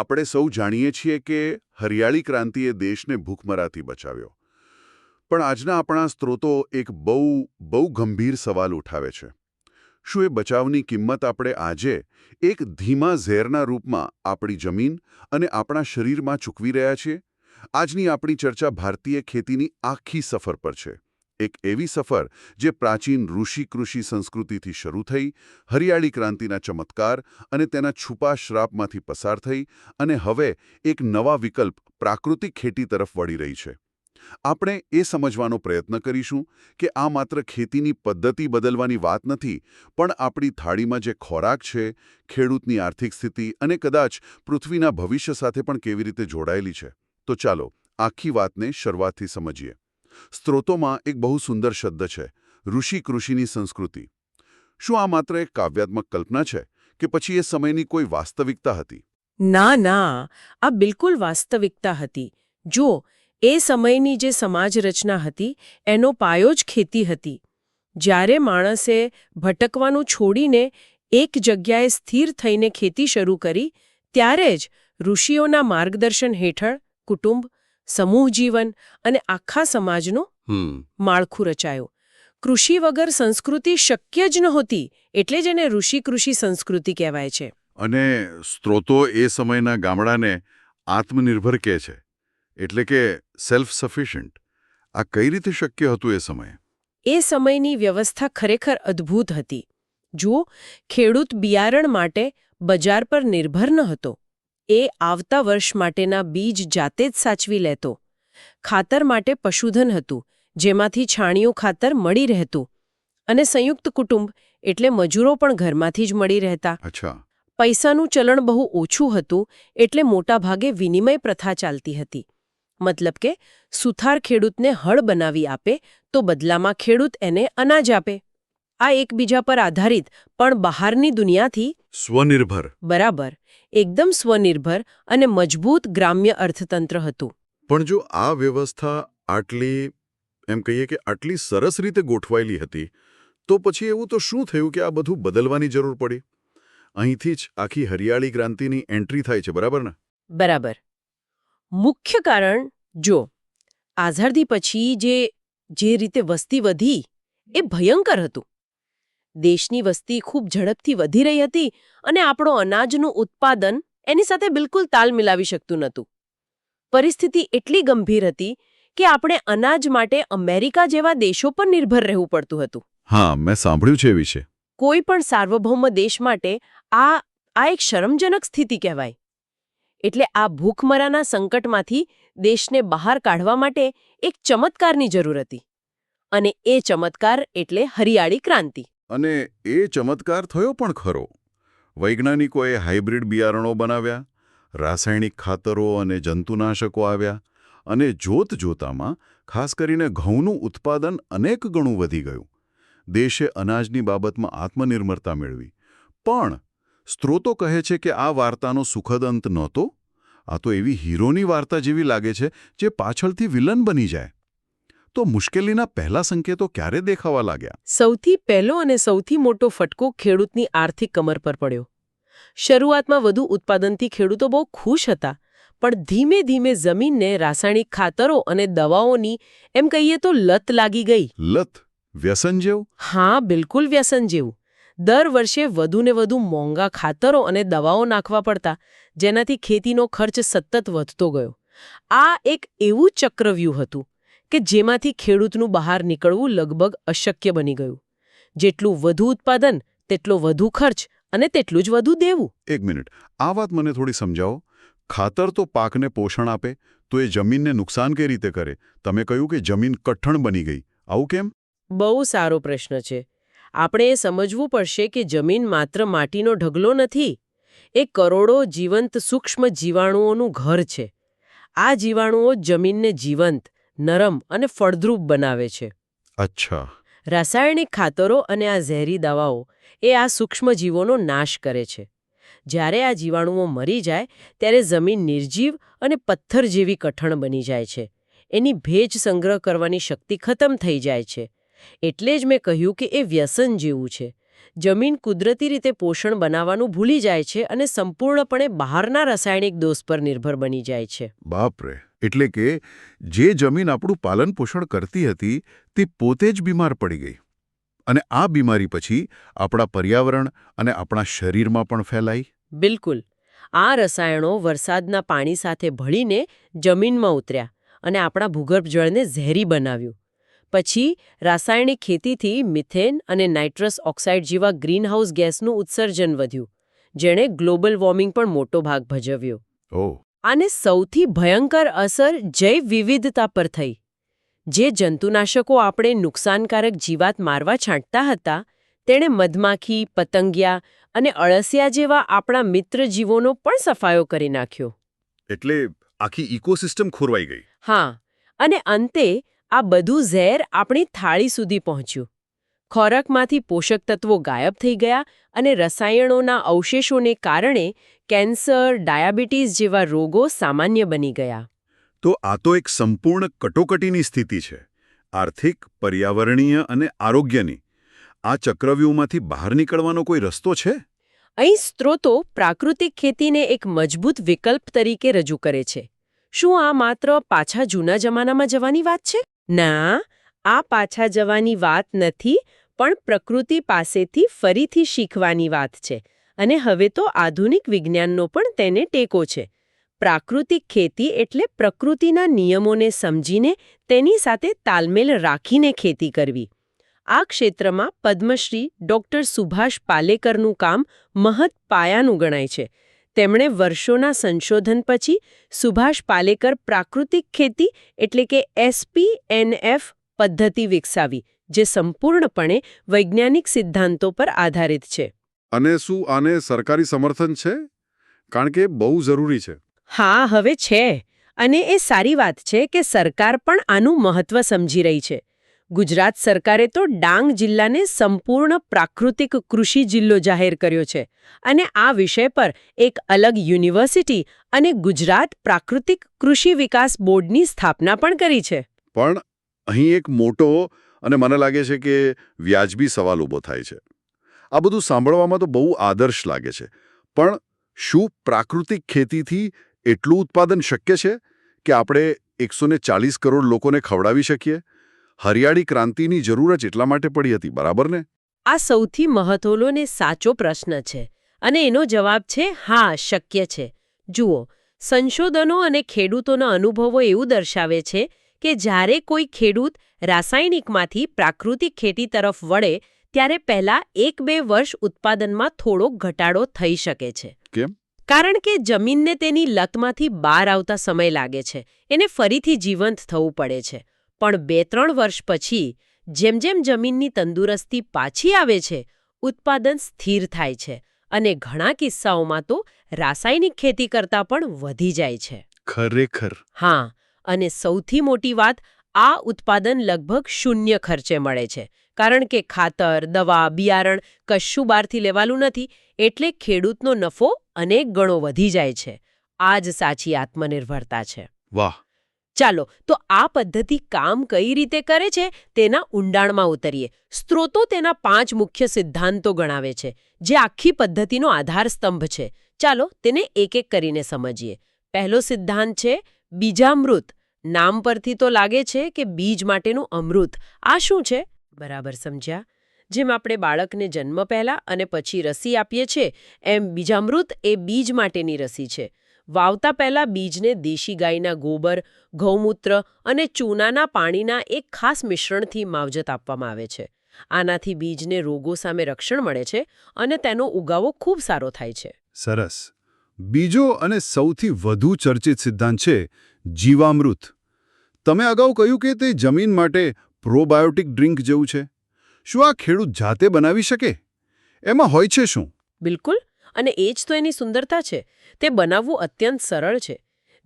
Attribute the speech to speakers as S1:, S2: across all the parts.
S1: આપણે સૌ જાણીએ છીએ કે હરિયાળી ક્રાંતિએ દેશને ભૂખમરાથી બચાવ્યો. પણ આજના આપણા સ્ત્રોતો એક બહુ ગંભીર સવાલ ઉઠાવે છે. શું એ બચાવની કિંમત આપણે આજે એક ધીમા ઝેરના રૂપમાં આપણી જમીન અને આપણા શરીરમાં ચૂકવી રહ્યા છીએ? આજની આપણી ચર્ચા ભારતીય ખેતીની આખી સફર પર છે. એક એવી સફર જે પ્રાચીન ઋષિ કૃષિ સંસ્કૃતિથી શરૂ થઈ, હરિયાળી ક્રાંતિના ચમત્કાર અને તેના છુપા શ્રાપમાંથી પસાર થઈ અને હવે એક નવા વિકલ્પ પ્રાકૃતિક ખેતી તરફ વળી રહી છે. આપણે એ સમજવાનો પ્રયત્ન કરીશું કે આ માત્ર ખેતીની પદ્ધતિ બદલવાની વાત નથી, પણ આપણી થાળીમાં જે ખોરાક છે, ખેડૂતની આર્થિક સ્થિતિ અને કદાચ પૃથ્વીના ભવિષ્ય સાથે પણ કેવી રીતે જોડાયેલી છે. તો ચાલો આખી વાતને શરૂઆતથી સમજીએ. સ્ત્રોતોમાં એક બહુ સુંદર શબ્દ છે, ઋષિ કૃષિની સંસ્કૃતિ. શું આ માત્ર એક કાવ્યાત્મક કલ્પના છે કે પછી એ સમયની કોઈ વાસ્તવિકતા હતી?
S2: ના, આ બિલકુલ વાસ્તવિકતા હતી. જો એ સમયની જે સમાજ રચના હતી એનો પાયો જ ખેતી હતી. જ્યારે માણસે ભટકવાનું છોડીને એક જગ્યાએ સ્થિર થઈને ખેતી શરૂ કરી, ત્યારે જ ઋષિઓના માર્ગદર્શન હેઠળ કુટુંબ, સમૂહ જીવન અને આખા સમાજનું માળખું રચાયું. કૃષિ વગર સંસ્કૃતિ શક્ય જ નહોતી, એટલે જ એને ઋષિ કૃષિ સંસ્કૃતિ કહેવાય છે.
S1: અને સ્ત્રોતો એ સમયના ગામડાને આત્મનિર્ભર કહે છે, એટલે કે સેલ્ફ સફિશિયન્ટ. આ કઈ રીતે શક્ય હતું એ સમયે?
S2: એ સમયની વ્યવસ્થા ખરેખર અદ્ભુત હતી. જુઓ, ખેડૂત બિયારણ માટે બજાર પર નિર્ભર ન હતો. એ આવતા વર્ષ માટેના બીજ જાતે જ સાચવી લેતો. ખાતર માટે પશુધન હતું, જેમાંથી છાણિયું ખાતર મળી રહેતું. અને સંયુક્ત કુટુંબ એટલે મજૂરો પણ ઘરમાંથી જ મળી રહેતા.
S1: અચ્છા.
S2: પૈસાનું ચલણ બહુ ઓછું હતું, એટલે મોટાભાગે વિનિમય પ્રથા ચાલતી હતી. મતલબ કે સુથાર ખેડૂતને હળ બનાવી આપે તો બદલામાં ખેડૂત એને અનાજ આપે. આ એકબીજા પર આધારિત પણ બહારની દુનિયાથી
S1: સ્વનિર્ભર.
S2: બરાબર, એકદમ સ્વનિર્ભર અને મજબૂત ગ્રામ્ય અર્થતંત્ર હતું.
S1: પણ જો આ વ્યવસ્થા આટલી સરસ રીતે ગોઠવાયેલી હતી, તો પછી એવું તો શું થયું કે આ બધું બદલવાની જરૂર પડી? અહીંથી જ આખી હરિયાળી ક્રાંતિની એન્ટ્રી થાય છે, બરાબર ને?
S2: બરાબર. મુખ્ય કારણ જો આઝાદી પછી જે રીતે વસ્તી વધી એ ભયંકર હતું. દેશની વસ્તી ખૂબ ઝડપથી વધી રહી હતી અને આપણો અનાજનું ઉત્પાદન એની સાથે બિલકુલ તાલ મિલાવી શકતું નહોતું. પરિસ્થિતિ એટલી ગંભીર હતી કે આપણે અનાજ માટે અમેરિકા જેવા દેશો પર નિર્ભર રહેવું પડતું હતું.
S1: હા, મેં સાંભળ્યું છે એ વિશે.
S2: કોઈ પણ સાર્વભૌમ દેશ માટે આ એક શરમજનક સ્થિતિ કહેવાય. એટલે આ ભૂખમરાના સંકટમાંથી દેશને બહાર કાઢવા માટે એક ચમત્કારની જરૂર હતી. અને એ ચમત્કાર એટલે હરિયાળી ક્રાંતિ.
S1: અને એ ચમત્કાર થયો પણ ખરો. વૈજ્ઞાનિકોએ હાઇબ્રિડ બિયારણો બનાવ્યા, રાસાયણિક ખાતરો અને જંતુનાશકો આવ્યા, અને જોતજોતામાં ખાસ કરીને ઘઉંનું ઉત્પાદન અનેક ગણું વધી ગયું. દેશે અનાજની બાબતમાં આત્મનિર્ભરતા મેળવી. પણ સ્ત્રોતો કહે છે કે આ વાર્તાનો સુખદ અંત નહોતો. આ તો એવી હીરોની વાર્તા જેવી લાગે છે જે પાછળથી વિલન બની જાય. તો મુશ્કેલીના પહેલા સંકેતો ક્યારે દેખાવા લાગ્યા?
S2: સૌથી પહેલો અને સૌથી મોટો ફટકો ખેડૂતની આર્થિક કમર પર પડ્યો. શરૂઆતમાં વધુ ઉત્પાદનથી ખેડૂતો બહુ ખુશ હતા, પણ ધીમે ધીમે જમીનને રાસાયણિક ખાતરો અને દવાઓની એમ કહીએ તો લત લાગી ગઈ.
S1: લત? વ્યસન જેવું?
S2: હા, બિલકુલ વ્યસન જેવું. દર વર્ષે વધુને વધુ મોંઘા ખાતરો અને દવાઓ નાખવા પડતા, જેનાથી ખેતીનો ખર્ચ સતત વધતો ગયો. આ એક એવું ચક્રવ્યૂહ હતું કે જેમાંથી ખેડૂતનું બહાર નીકળવું લગભગ અશક્ય બની ગયું. જેટલું વધુ ઉત્પાદન, તેટલો વધુ ખર્ચ અને તેટલું જ વધુ દેવું.
S1: એક મિનિટ, આ વાત મને થોડી સમજાવો. ખાતર તો પાકને પોષણ આપે, તો એ જમીનને નુકસાન કઈ રીતે કરે? તમે કહ્યું કે જમીન કઠણ બની ગઈ. આવું કેમ?
S2: બહુ સારો પ્રશ્ન છે. આપણે એ સમજવું પડશે કે જમીન માત્ર માટીનો ઢગલો નથી. એ કરોડો જીવંત સૂક્ષ્મ જીવાણુઓનું ઘર છે. આ જીવાણુઓ જમીનને જીવંત, નરમ અને ફળદ્રુપ બનાવે છે.
S1: અચ્છા.
S2: રાસાયણિક ખાતરો અને આ ઝેરી દવાઓ એ આ સૂક્ષ્મ જીવોનો નાશ કરે છે. જ્યારે આ જીવાણુઓ મરી જાય ત્યારે જમીન નિર્જીવ અને પથ્થર જેવી કઠણ બની જાય છે. એની ભેજ સંગ્રહ કરવાની શક્તિ ખતમ થઈ જાય છે. એટલે જ મેં કહ્યું કે એ વ્યસન જેવું છે. જમીન કુદરતી રીતે પોષણ બનાવવાનું ભૂલી જાય છે અને સંપૂર્ણપણે બહારના રાસાયણિક દોષ પર નિર્ભર બની જાય છે.
S1: બાપરે! એટલે કે જે જમીન આપણું પાલન પોષણ કરતી હતી તે પોતે જ બીમાર પડી ગઈ. અને આ બીમારી પછી આપણા પર્યાવરણ અને આપણા શરીરમાં પણ ફેલાઈ.
S2: બિલકુલ. આ રસાયણો વરસાદના પાણી સાથે ભળીને જમીનમાં ઉતર્યા અને આપણા ભૂગર્ભ જળને ઝેરી બનાવ્યું. પછી રાસાયણિક ખેતીથી મિથેન અને નાઇટ્રસ ઓક્સાઇડ જેવા ગ્રીનહાઉસ ગેસનું ઉત્સર્જન વધ્યું, જેણે ગ્લોબલ વોર્મિંગ પણ મોટો ભાગ ભજવ્યો.
S1: ઓહ!
S2: અને સૌથી ભયંકર અસર જૈવ વિવિધતા પર થઈ. જે જંતુનાશકો આપણે નુકસાનકારક જીવાત મારવા છાંટતા હતા, તેણે મધમાખી, પતંગિયા અને અળસિયા જેવા આપણા મિત્ર જીવોનો પણ સફાયો કરી નાખ્યો.
S1: એટલે આખી ઇકોસિસ્ટમ ખોરવાઈ ગઈ.
S2: હા, અને અંતે આ બધું ઝેર આપણી થાળી સુધી પહોંચ્યું. ખોરાકમાંથી પોષક તત્વો ગાયબ થઈ ગયા અને રસાયણોના અવશેષોને કારણે કેન્સર, ડાયાબિટીસ જેવા રોગો સામાન્ય બની ગયા.
S1: તો આ તો એક સંપૂર્ણ કટોકટીની સ્થિતિ છે. આર્થિક, પર્યાવરણીય અને આરોગ્યની. આ ચક્રવ્યૂહમાંથી બહાર નીકળવાનો કોઈ રસ્તો છે?
S2: અહીં સ્ત્રોતો પ્રાકૃતિક ખેતીને એક મજબૂત વિકલ્પ તરીકે રજૂ કરે છે. શું આ માત્ર પાછા જૂના જમાનામાં જવાની વાત છે? ના, આ પાછા જવાની વાત નથી, પણ પ્રકૃતિ પાસેથી ફરીથી શીખવાની વાત છે. અને હવે તો આધુનિક વિજ્ઞાનનો પણ તેને ટેકો છે. પ્રાકૃતિક ખેતી એટલે પ્રકૃતિના નિયમોને સમજીને તેની સાથે તાલમેલ રાખીને ખેતી કરવી. આ ક્ષેત્રમાં પદ્મશ્રી ડૉક્ટર સુભાષ પાલેકરનું કામ મહત્ પાયાનું ગણાય છે. તેમણે વર્ષોના સંશોધન પછી સુભાષ પાલેકર પ્રાકૃતિક ખેતી એટલે કે SPNF પદ્ધતિ વિકસાવી, જે સંપૂર્ણપણે વૈજ્ઞાનિક સિદ્ધાંતો પર આધારિત છે.
S1: અને શું આને સરકારી સમર્થન છે? કારણ કે બહુ જરૂરી છે.
S2: હા, હવે છે. અને એ સારી વાત છે કે સરકાર પણ આનું મહત્વ સમજી રહી છે. ગુજરાત સરકારે તો ડાંગ જિલ્લાને સંપૂર્ણ પ્રાકૃતિક કૃષિ જિલ્લો જાહેર કર્યો છે અને આ વિષય પર એક અલગ યુનિવર્સિટી અને ગુજરાત પ્રાકૃતિક કૃષિ વિકાસ બોર્ડની સ્થાપના પણ કરી છે.
S1: પણ અહીં એક મોટો અને મને લાગે છે કે વ્યાજબી સવાલ ઊભો થાય છે. આ બધું સાંભળવામાં તો બહુ આદર્શ લાગે છે, પણ શું પ્રાકૃતિક ખેતીથી એટલું ઉત્પાદન શક્ય છે કે આપણે 140 કરોડ લોકોને ખવડાવી શકીએ? હરિયાળી ક્રાંતિની જરૂર જ એટલા માટે પડી હતી, બરાબર ને?
S2: આ સૌથી મહત્વનો ને સાચો પ્રશ્ન છે અને એનો જવાબ છે હા, શક્ય છે. જુઓ, સંશોધનો અને ખેડૂતોના અનુભવો એવું દર્શાવે છે કે જ્યારે કોઈ ખેડૂત રાસાયણિકમાંથી પ્રાકૃતિક ખેતી તરફ વળે ત્યારે પહેલા 1-2 વર્ષ ઉત્પાદનમાં થોડો ઘટાડો થઈ શકે છે.
S1: કેમ?
S2: કારણ કે જમીનને તેની લતમાંથી બહાર આવતા સમય લાગે છે. એને ફરીથી જીવંત થવું પડે છે. પણ 2-3 વર્ષ પછી જેમ જેમ જમીનની તંદુરસ્તી પાછી આવે છે, ઉત્પાદન સ્થિર થાય છે અને ઘણા કિસ્સાઓમાં તો રાસાયણિક ખેતી કરતાં પણ વધી જાય છે.
S1: ખરેખર?
S2: હા, અને સૌથી મોટી વાત, આ ઉત્પાદન લગભગ શૂન્ય ખર્ચે મળે છે. કારણ કે ખાતર, દવા, બિયારણ કશું બહારથી લેવાલું નથી, એટલે ખેડૂતનો નફો અનેક ગણો વધી જાય છે. આ જ સાચી આત્મનિર્ભરતા છે.
S1: વાહ!
S2: ચાલો તો આ પદ્ધતિ કામ કઈ રીતે કરે છે તેના ઊંડાણમાં ઉતરીએ. સ્ત્રોતો તેના 5 મુખ્ય સિદ્ધાંતો ગણાવે છે, જે આખી પદ્ધતિનો આધારસ્તંભ છે. ચાલો તેને એક એક કરીને સમજીએ. પહેલો સિદ્ધાંત છે બીજામૃત. નામ પરથી તો લાગે છે કે બીજ માટેનું અમૃત. આ શું છે? બરાબર સમજ્યા? જેમ આપણે બાળકને જન્મ પહેલા અને પછી રસી આપીએ છીએ, એમ બીજામૃત એ બીજ માટેની રસી છે. વાવતા પહેલા બીજને દેશી ગાયના ગોબર, ગૌમૂત્ર અને ચૂનાના પાણીના એક ખાસ મિશ્રણથી માવજત આપવામાં આવે છે. આનાથી બીજને રોગો સામે રક્ષણ મળે છે અને તેનો ઉગાવો ખૂબ સારો થાય છે.
S1: સરસ. બીજો અને સૌથી વધુ ચર્ચિત સિદ્ધાંત છે જીવામૃત. તમે અગાઉ કહ્યું કે તે જમીન માટે પ્રોબાયોટિક ડ્રિંક જેવું છે. શું આ ખેડૂત જાતે બનાવી શકે? એમાં હોય છે શું?
S2: બિલકુલ, અને એ જ તો એની સુંદરતા છે. તે બનાવવું અત્યંત સરળ છે.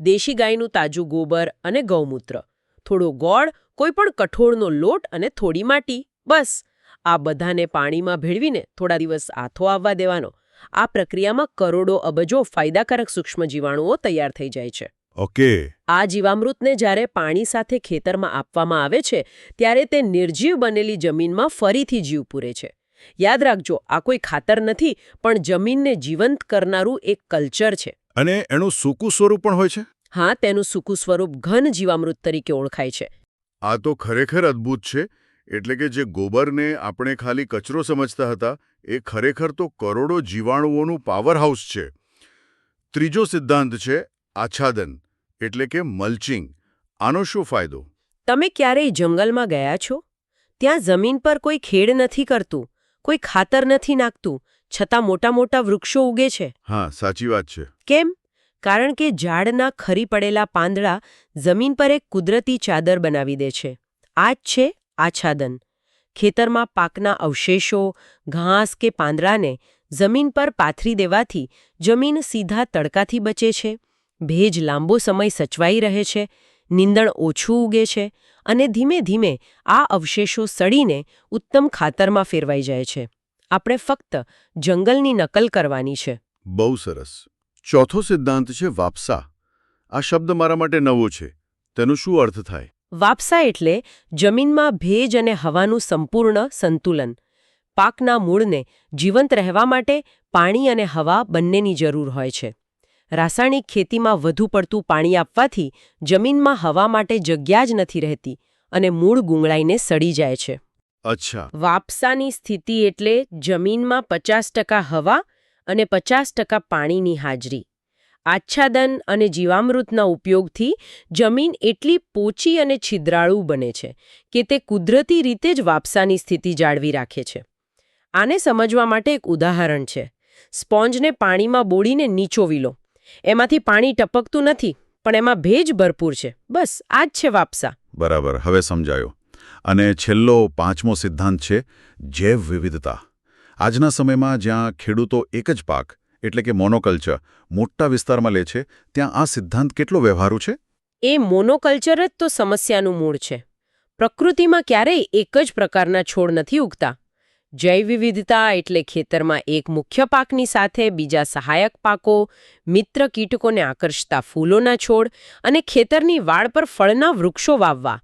S2: દેશી ગાયનું તાજું ગોબર અને ગૌમૂત્ર, થોડો ગોળ, કોઈ પણ કઠોળનો લોટ અને થોડી માટી, બસ. આ બધાને પાણીમાં ભેળવીને થોડા દિવસ આથો આવવા દેવાનો. આ પ્રક્રિયામાં કરોડો અબજો ફાયદાકારક સૂક્ષ્મ જીવાણુઓ તૈયાર થઈ જાય છે.
S1: ઓકે.
S2: આ જીવામૃતને જ્યારે પાણી સાથે ખેતરમાં આપવામાં આવે છે, ત્યારે તે નિર્જીવ બનેલી જમીનમાં ફરીથી જીવ પૂરે છે. યાદ રાખજો, આ કોઈ ખાતર નથી, પણ જમીનને જીવંત કરનારું એક કલ્ચર છે.
S1: અને એનું સૂકું સ્વરૂપ પણ હોય છે?
S2: હા, તેનું સૂકું સ્વરૂપ ઘન જીવામૃત તરીકે ઓળખાય છે.
S1: આ તો ખરેખર અદ્ભુત છે. એટલે કે જે ગોબરને આપણે ખાલી કચરો સમજતા હતા, એ ખરેખર તો કરોડો જીવાણુઓનું પાવરહાઉસ છે. ત્રીજો સિદ્ધાંત છે આચ્છાદન, એટલે કે મલ્ચિંગ. આનો શું ફાયદો?
S2: તમે ક્યારેય જંગલમાં ગયા છો? ત્યાં જમીન પર કોઈ ખેડ નથી કરતું, કોઈ ખાતર નથી નાખતું, છતાં મોટા મોટા વૃક્ષો ઉગે છે.
S1: હા, સાચી વાત છે.
S2: કેમ? કારણ કે ઝાડના ખરી પડેલા પાંદડા જમીન પર એક કુદરતી ચાદર બનાવી દે છે. આ જ છે આચ્છાદન. ખેતરમાં પાકના અવશેષો, ઘાસ કે પાંદડાને જમીન પર પાથરી દેવાથી જમીન સીધા તડકાથી બચે છે, ભેજ લાંબો સમય સચવાઈ રહે છે, નીંદણ ઓછું ઉગે છે અને ધીમે ધીમે આ અવશેષો સડીને ઉત્તમ ખાતરમાં ફેરવાઈ જાય છે. આપણે ફક્ત જંગલની નકલ કરવાની છે.
S1: બહુ સરસ. ચોથો સિદ્ધાંત છે વાપસા. આ શબ્દ મારા માટે નવો છે. તેનો શું અર્થ થાય?
S2: વાપસા એટલે જમીનમાં ભેજ અને હવાનું સંપૂર્ણ સંતુલન. પાકના મૂળને જીવંત રહેવા માટે પાણી અને હવા બંનેની જરૂર હોય છે. રાસાયણિક ખેતીમાં વધુ પડતું પાણી આપવાથી જમીનમાં હવા માટે જગ્યા જ નથી રહેતી અને મૂળ ગુંગળાઈને સડી જાય છે.
S1: અચ્છા.
S2: વાપસાની સ્થિતિ એટલે જમીનમાં 50% હવા અને 50% પાણીની હાજરી. આચ્છાદન અને જીવામૃતના ઉપયોગથી જમીન એટલી પોચી અને છિદ્રાળુ બને છે કે તે કુદરતી રીતે જ વાપસાની સ્થિતિ જાળવી રાખે છે. આને સમજવા માટે એક ઉદાહરણ છે. સ્પોન્જને પાણીમાં બોળીને નીચોવી લો. એમાંથી પાણી ટપકતું નથી, પણ એમાં ભેજ ભરપૂર છે. બસ આ જ છે વાપસા.
S1: બરાબર, હવે સમજાયો. અને છેલ્લો પાંચમો સિદ્ધાંત છે જૈવ વિવિધતા. આજના સમયમાં જ્યાં ખેડૂતો એક જ પાક એટલે કે મોનોકલ્ચર મોટા વિસ્તારમાં લે છે, ત્યાં આ સિદ્ધાંત કેટલો વ્યવહારુ છે?
S2: એ મોનોકલ્ચર જ તો સમસ્યાનું મૂળ છે. પ્રકૃતિમાં ક્યારેય એક જ પ્રકારના છોડ નથી ઉગતા. જૈવ વિવિધતા એટલે ખેતરમાં એક મુખ્ય પાકની સાથે બીજા સહાયક પાકો, મિત્ર કીટકોને આકર્ષતા ફૂલોના છોડ અને ખેતરની વાડ પર ફળના વૃક્ષો વાવવા.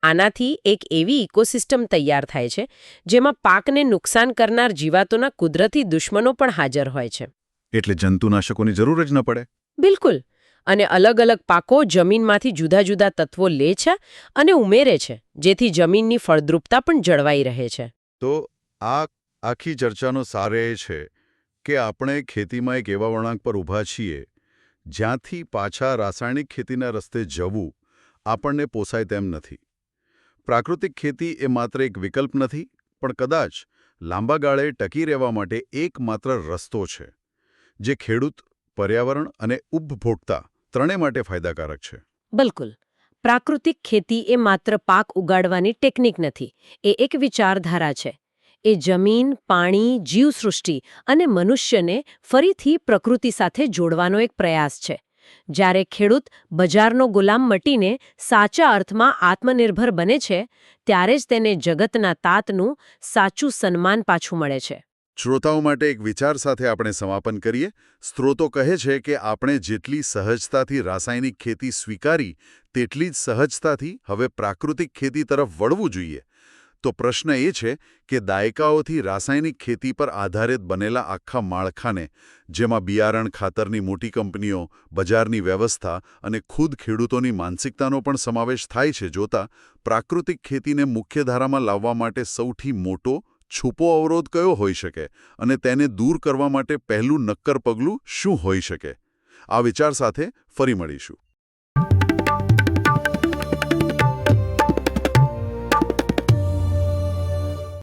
S2: આનાથી એક એવી ઇકોસિસ્ટમ તૈયાર થાય છે જેમાં પાકને નુકસાન કરનાર જીવાતોના કુદરતી દુશ્મનો પણ હાજર હોય છે.
S1: એટલે જંતુનાશકોની જરૂર જ ન પડે.
S2: બિલકુલ. અને અલગ અલગ પાકો જમીનમાંથી જુદા જુદા તત્વો લે છે અને ઉમેરે છે, જેથી જમીનની ફળદ્રુપતા પણ જળવાઈ રહે છે.
S1: તો આ આખી ચર્ચાનો સાર એ છે કે આપણે ખેતીમાં એક એવા વળાંક પર ઊભા છીએ જ્યાંથી પાછા રાસાયણિક ખેતીના રસ્તે જવું આપણને પોસાય તેમ નથી. પ્રાકૃતિક ખેતી એ માત્ર એક વિકલ્પ નથી, પણ કદાચ લાંબા ગાળે ટકી રહેવા માટે એકમાત્ર રસ્તો છે, જે ખેડૂત, પર્યાવરણ અને ઉપભોક્તા ત્રણે માટે ફાયદાકારક છે.
S2: બિલકુલ. પ્રાકૃતિક ખેતી એ માત્ર પાક ઉગાડવાની ટેકનિક નથી, એ એક વિચારધારા છે. એ જમીન, પાણી, જીવસૃષ્ટિ અને મનુષ્યને ફરીથી પ્રકૃતિ સાથે જોડવાનો એક પ્રયાસ છે. જ્યારે ખેડૂત બજારનો ગુલામ મટીને સાચા અર્થમાં આત્મનિર્ભર બને છે, ત્યારે જ તેને જગતના તાતનું સાચું સન્માન પાછું મળે છે.
S1: શ્રોતાઓ માટે એક વિચાર સાથે આપણે સમાપન કરીએ. સ્ત્રોતો કહે છે કે આપણે જેટલી સહજતાથી રાસાયણિક ખેતી સ્વીકારી, તેટલી જ સહજતાથી હવે પ્રાકૃતિક ખેતી તરફ વળવું જોઈએ. તો પ્રશ્ન એ છે કે દાયકાઓથી રાસાયણિક ખેતી પર આધારિત બનેલા આખા માળખાને, જેમાં બિયારણ, ખાતરની મોટી કંપનીઓ, બજારની વ્યવસ્થા અને ખુદ ખેડૂતોની માનસિકતાનો પણ સમાવેશ થાય છે, જોતા પ્રાકૃતિક ખેતીને મુખ્યધારામાં લાવવા માટે સૌથી મોટો છુપો અવરોધ કયો હોઈ શકે અને તેને દૂર કરવા માટે પહેલું નક્કર પગલું શું હોઈ શકે? આ વિચાર સાથે ફરી મળીશું.